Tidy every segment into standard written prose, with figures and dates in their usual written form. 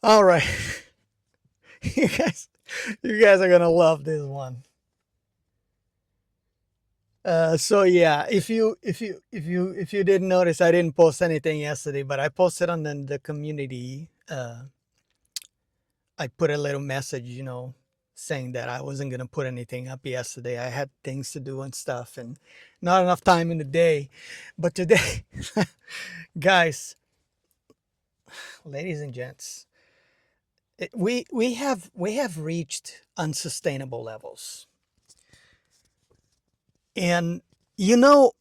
All right. you guys you guys are gonna love this one. So yeah, if you didn't notice, I didn't post anything yesterday, but I posted on the community. I put a little message, saying that I wasn't gonna put anything up yesterday. I had things to do and stuff, and not enough time in the day. But today, guys, ladies and gents, we have reached unsustainable levels, and you know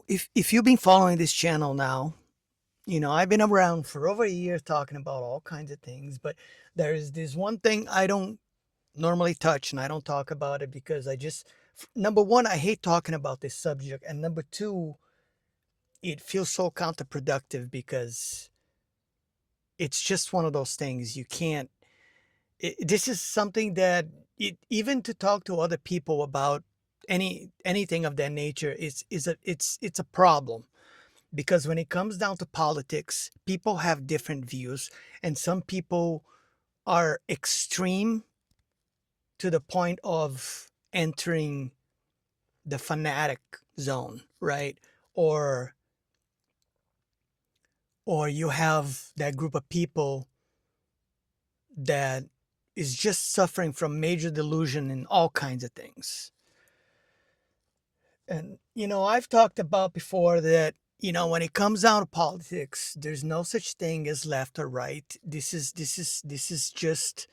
if you've been following this channel now, I've been around for over a year talking about all kinds of things, but there is this one thing I don't normally touch, and I don't talk about it because number one, I hate talking about this subject, and number two, it feels so counterproductive because it's just one of those things you can't. This is something that even to talk to other people about anything of that nature it's a problem, because when it comes down to politics, people have different views, and some people are extreme to the point of entering the fanatic zone, right? Or or you have that group of people that is just suffering from major delusion in all kinds of things. And I've talked about before that when it comes down to politics, there's no such thing as left or right. This is just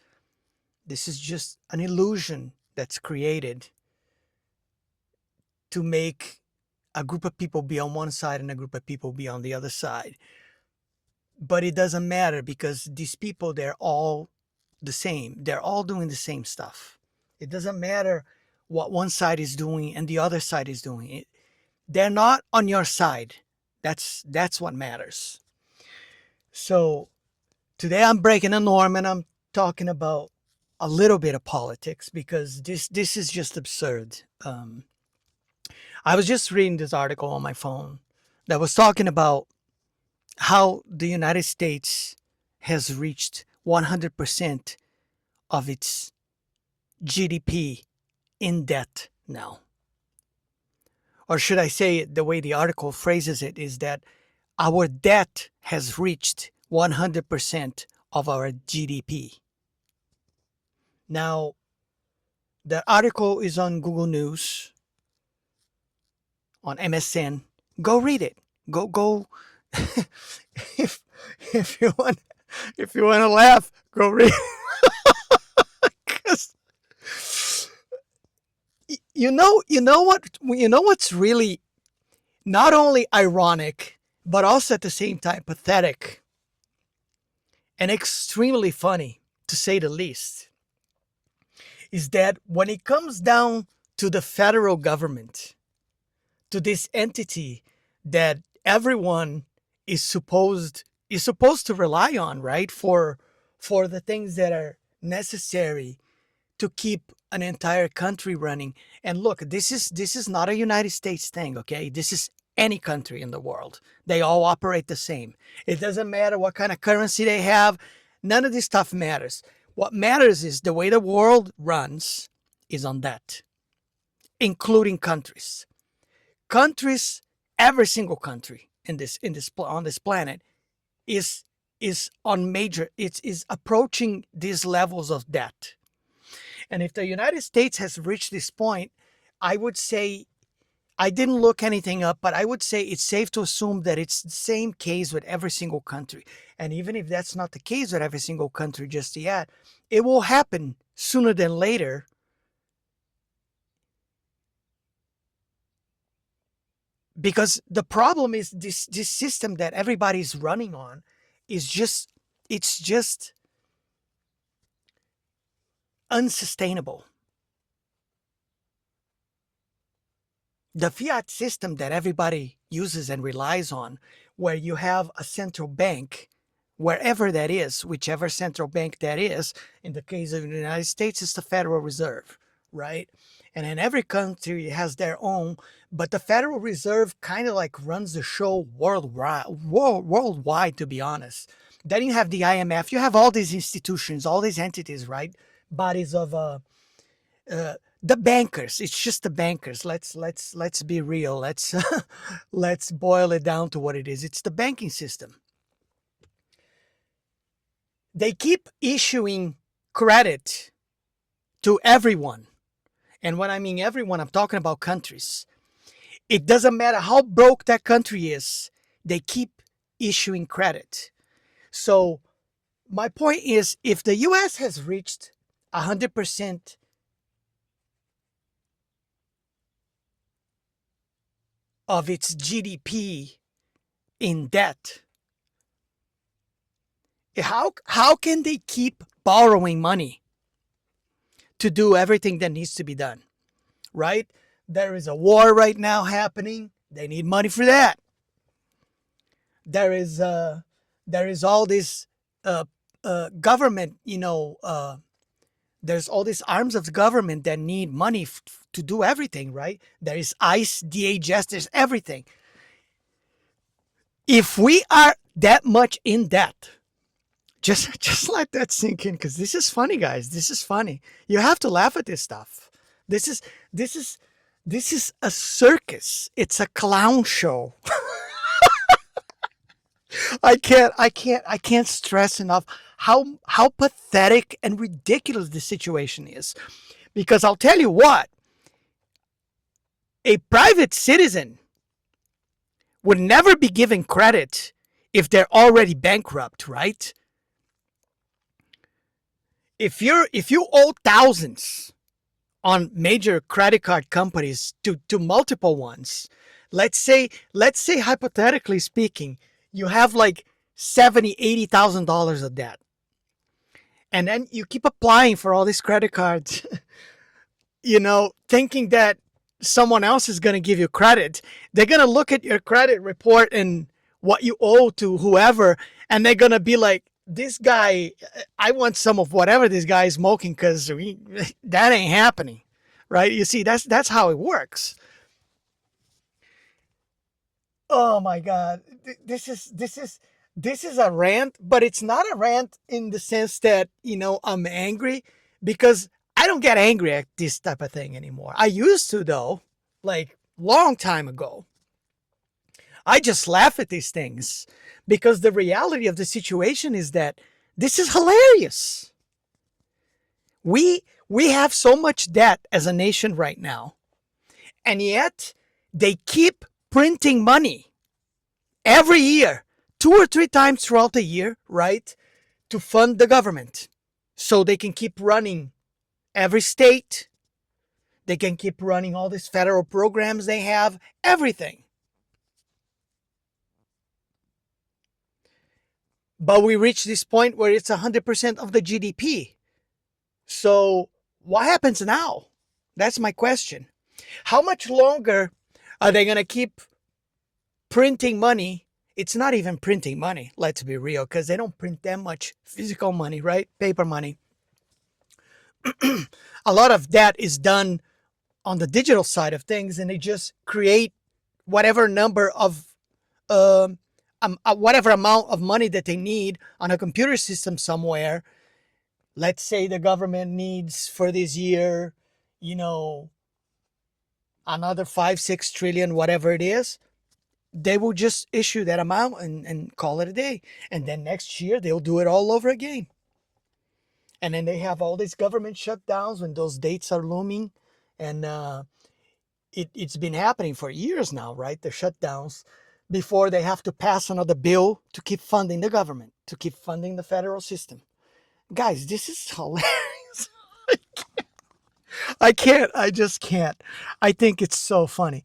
an illusion that's created to make a group of people be on one side and a group of people be on the other side. But it doesn't matter, because these people, they're all the same. They're all doing the same stuff. It doesn't matter what one side is doing and the other side is doing. They're not on your side. That's what matters. So today I'm breaking the norm, and I'm talking about a little bit of politics, because this is just absurd. I was just reading this article on my phone that was talking about how the United States has reached 100% of its GDP in debt now. Or should I say it the way the article phrases it is that our debt has reached 100% of our GDP. Now, the article is on Google News, on MSN. Go read it. Go. if if you want if you want to laugh, go read. 'Cause what's really not only ironic, but also at the same time pathetic and extremely funny, to say the least, is that when it comes down to the federal government, to this entity that everyone is supposed to rely on, right, for the things that are necessary to keep an entire country running. And look, this is not a United States thing, okay? This is any country in the world. They all operate the same. It doesn't matter what kind of currency they have. None of this stuff matters. What matters is the way the world runs is on that, including countries. Countries, every single country in this on this planet is on major. It is approaching these levels of debt. And if the United States has reached this point, I would say, I didn't look anything up, but I would say it's safe to assume that it's the same case with every single country. And even if that's not the case with every single country just yet, it will happen sooner than later. Because the problem is this system that everybody's running on is just unsustainable. The fiat system that everybody uses and relies on, where you have a central bank, wherever that is, whichever central bank that is, in the case of the United States, it's the Federal Reserve, right? and then every country has their own, but the Federal Reserve kind of like runs the show worldwide, to be honest. Then you have the IMF, you have all these institutions, all these entities, right? Bodies of uh, the bankers. It's just the bankers. Let's be real. Let's let's boil it down to what it is. It's the banking system. They keep issuing credit to everyone. And when I mean everyone, I'm talking about countries. It doesn't matter how broke that country is, they keep issuing credit. So, my point is, if the US has reached 100% of its GDP in debt, how can they keep borrowing money to do everything that needs to be done? Right? There is a war right now happening. They need money for that. There is all this uh, government, there's all these arms of the government that need money to do everything, right? There is ICE, DHS, there's everything. If we are that much in debt, just let that sink in, because this is funny, guys. This is funny. You have to laugh at this stuff. This is this is this is a circus. It's a clown show. I can't stress enough how pathetic and ridiculous the situation is. Because I'll tell you what, a private citizen would never be given credit if they're already bankrupt, right? If you owe thousands on major credit card companies to multiple ones, let's say hypothetically speaking, you have like 70, $80,000 of debt, and then you keep applying for all these credit cards, thinking that someone else is going to give you credit. They're going to look at your credit report and what you owe to whoever, and they're going to be like, this guy, I want some of whatever this guy is smoking, because that ain't happening, right? You see, that's how it works. Oh my God, this is a rant, but it's not a rant in the sense that I'm angry, because I don't get angry at this type of thing anymore. I used to, though, like long time ago. I just laugh at these things because the reality of the situation is that this is hilarious. We have so much debt as a nation right now, and yet they keep printing money every year, 2 or 3 times throughout the year, right, to fund the government, so they can keep running every state. They can keep running all these federal programs they have, everything. But we reach this point where it's 100% of the GDP. So what happens now? That's my question. How much longer are they going to keep printing money? It's not even printing money, let's be real, because they don't print that much physical money, right? Paper money. A lot of that is done on the digital side of things, and they just create whatever number of whatever amount of money that they need on a computer system somewhere. Let's say the government needs for this year, you know, another 5, 6 trillion, whatever it is. They will just issue that amount and call it a day. And then next year they'll do it all over again. And then they have all these government shutdowns when those dates are looming. And it's been happening for years now, right? The shutdowns before they have to pass another bill to keep funding the government, to keep funding the federal system. Guys, this is hilarious. I just can't. I think it's so funny.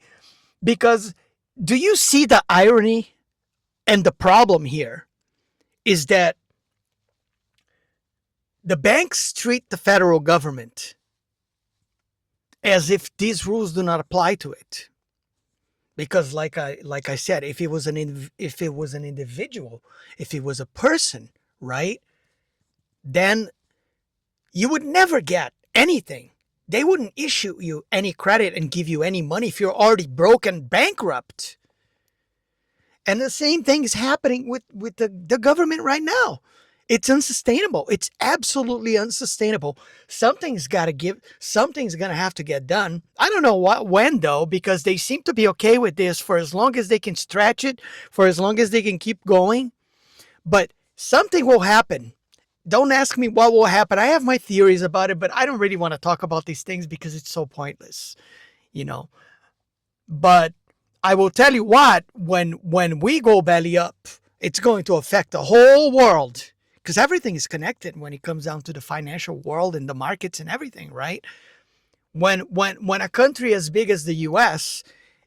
Because do you see the irony and the problem here is that the banks treat the federal government as if these rules do not apply to it. Because like I said, if it was an individual, if it was a person, right? Then you would never get anything They wouldn't issue you any credit and give you any money if you're already broke and bankrupt. And the same thing is happening with the government right now. It's unsustainable. It's absolutely unsustainable. Something's got to give. Something's going to have to get done. I don't know when though, because they seem to be okay with this for as long as they can stretch it, for as long as they can keep going. But something will happen. Don't ask me what will happen. I have my theories about it, but I don't really want to talk about these things because it's so pointless, you know. But I will tell you what, when we go belly up, it's going to affect the whole world because everything is connected when it comes down to the financial world and the markets and everything, right? When a country as big as the US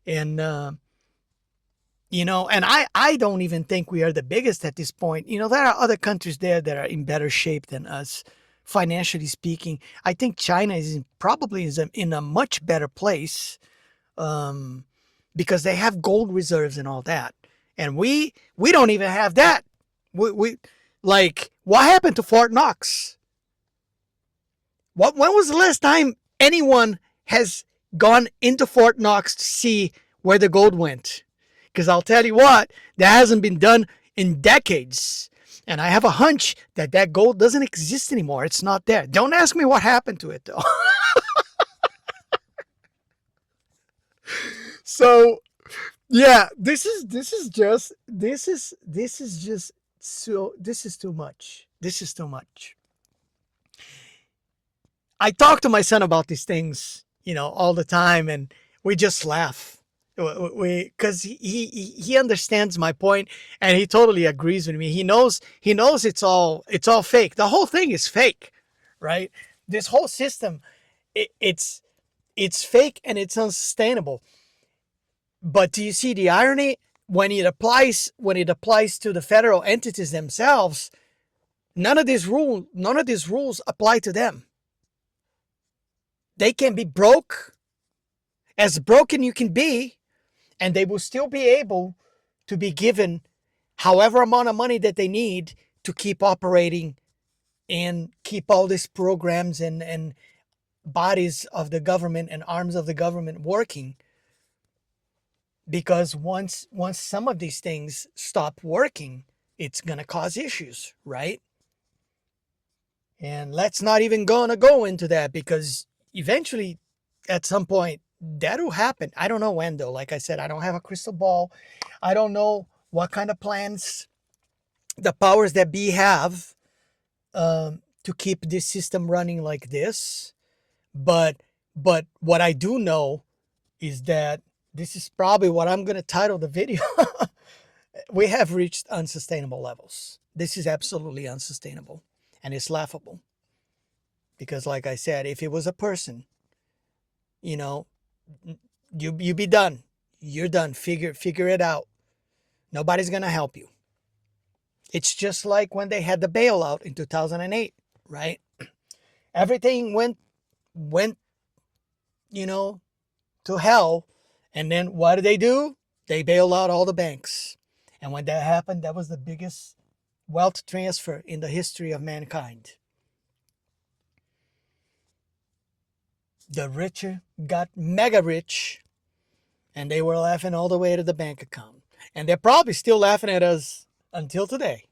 and and I don't even think we are the biggest at this point. There are other countries there that are in better shape than us, financially speaking. I think China probably is in a much better place, um, because they have gold reserves and all that, and we don't even have that. We like, what happened to Fort Knox? When was the last time anyone has gone into Fort Knox to see where the gold went? Because I'll tell you what, that hasn't been done in decades. And I have a hunch that that gold doesn't exist anymore. It's not there. Don't ask me what happened to it, though. So yeah, this is too much. This is too much. I talk to my son about these things, all the time, and we just laugh. We Because he understands my point, and he totally agrees with me. He knows it's all fake. The whole thing is fake, right? This whole system, it's fake and it's unsustainable. But do you see the irony? When it applies to the federal entities themselves, none of these rules apply to them. They can be as broken you can be, and they will still be able to be given however amount of money that they need to keep operating and keep all these programs and bodies of the government and arms of the government working. Because once some of these things stop working, it's going to cause issues, right? And let's not even gonna go into that, because eventually, at some point, that'll happen. I don't know when though. Like I said, I don't have a crystal ball. I don't know what kind of plans the powers that be have, to keep this system running like this. But what I do know is that this is probably what I'm gonna title the video. We have reached unsustainable levels. This is absolutely unsustainable, and it's laughable. Because like I said, if it was a person, you know, you be done. You're done. Figure it out. Nobody's gonna help you. It's just like when they had the bailout in 2008, right? Everything went, you know, to hell, and then what did they do? They bailed out all the banks. And when that happened, that was the biggest wealth transfer in the history of mankind. The richer got mega rich, and they were laughing all the way to the bank account. And they're probably still laughing at us until today.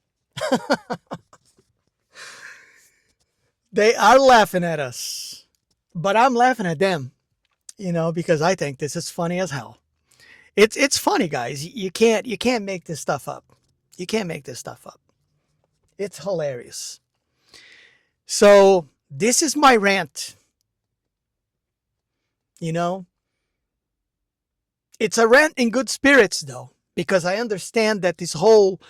They are laughing at us, but I'm laughing at them, because I think this is funny as hell. It's funny, guys. You can't make this stuff up. You can't make this stuff up. It's hilarious. So this is my rant. It's a rant in good spirits though, because I understand that this whole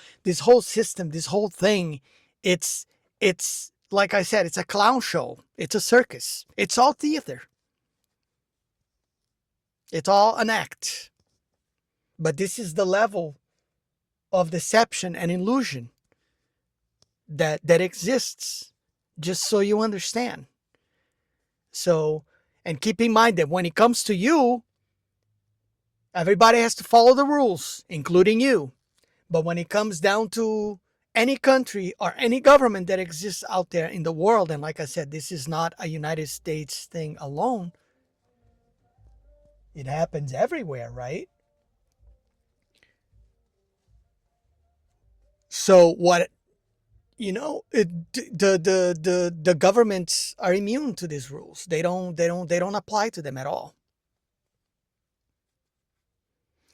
system, this whole thing, it's like I said, it's a clown show. It's a circus. It's all theater. It's all an act. But this is the level of deception and illusion that exists, just so you understand. So, and keep in mind that when it comes to you, everybody has to follow the rules, including you. But when it comes down to any country or any government that exists out there in the world, and like I said, this is not a United States thing alone, it happens everywhere, right? So what, the governments are immune to these rules. They don't apply to them at all.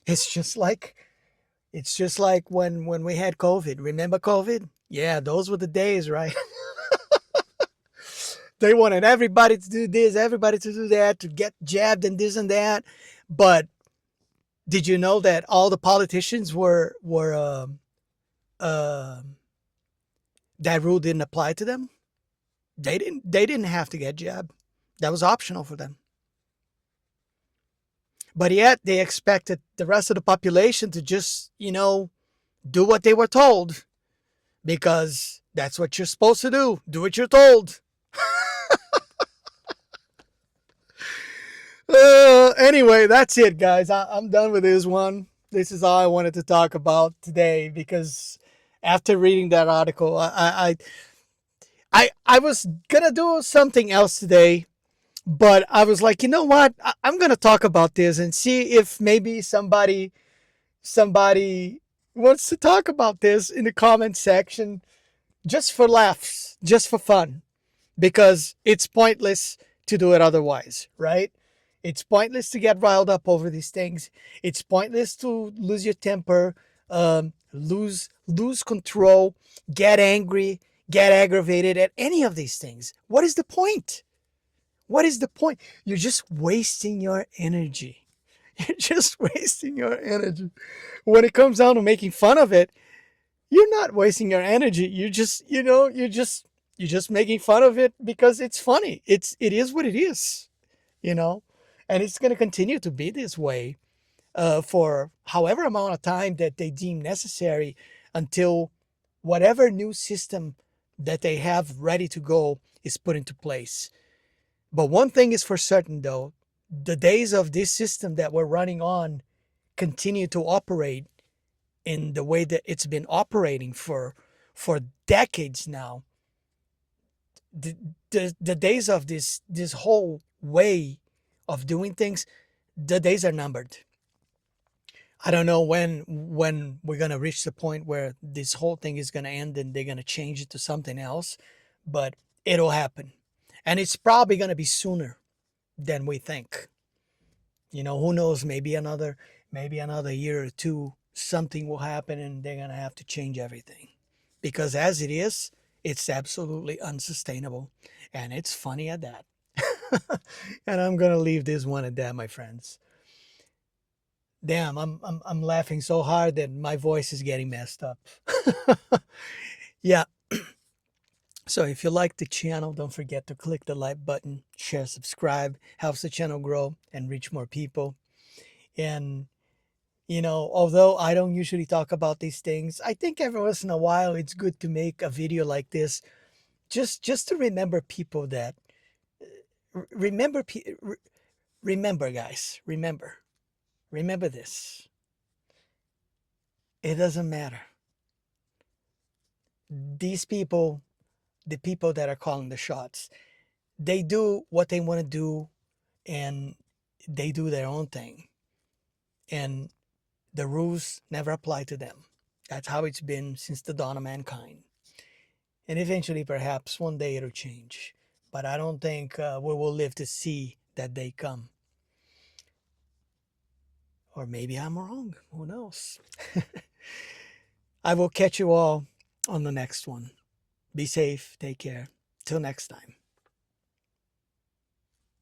It's just like when we had COVID. Remember COVID? Yeah, those were the days, right? They wanted everybody to do this, everybody to do that, to get jabbed and this and that. But did you know that all the politicians were uh, that rule didn't apply to them? They didn't have to get jabbed. That was optional for them. But yet they expected the rest of the population to just, do what they were told, because that's what you're supposed to do. Do what you're told. Anyway, that's it, guys. I'm done with this one. This is all I wanted to talk about today, because after reading that article, I was gonna do something else today, but I was like, you know what? I'm gonna talk about this and see if maybe somebody wants to talk about this in the comment section, just for laughs, just for fun, because it's pointless to do it otherwise, right? It's pointless to get riled up over these things. It's pointless to lose your temper, lose control, get angry, get aggravated at any of these things. What is the point? What is the point? You're just wasting your energy. You're just wasting your energy. When it comes down to making fun of it, you're not wasting your energy. You're just making fun of it because it's funny. It is what it is, you know, and it's going to continue to be this way for however amount of time that they deem necessary, until whatever new system that they have ready to go is put into place. But one thing is for certain, though: the days of this system that we're running on continue to operate in the way that it's been operating for decades now. The days of this whole way of doing things, the days are numbered. I don't know when we're gonna reach the point where this whole thing is gonna end and they're gonna change it to something else, but it'll happen, and it's probably gonna be sooner than we think. Who knows? Maybe another year or two, something will happen and they're gonna have to change everything, because as it is, it's absolutely unsustainable, and it's funny at that. And I'm gonna leave this one at that, my friends. Damn, I'm laughing so hard that my voice is getting messed up. Yeah. So if you like the channel, don't forget to click the like button, share, subscribe. Helps the channel grow and reach more people. And although I don't usually talk about these things, I think every once in a while it's good to make a video like this, just to remember people that remember remember, guys, remember this. It doesn't matter. These people, the people that are calling the shots, they do what they want to do, and they do their own thing, and the rules never apply to them. That's how it's been since the dawn of mankind. And eventually, perhaps one day it'll change. But I don't think we will live to see that day come. Or maybe I'm wrong. Who knows? I will catch you all on the next one. Be safe. Take care. Till next time.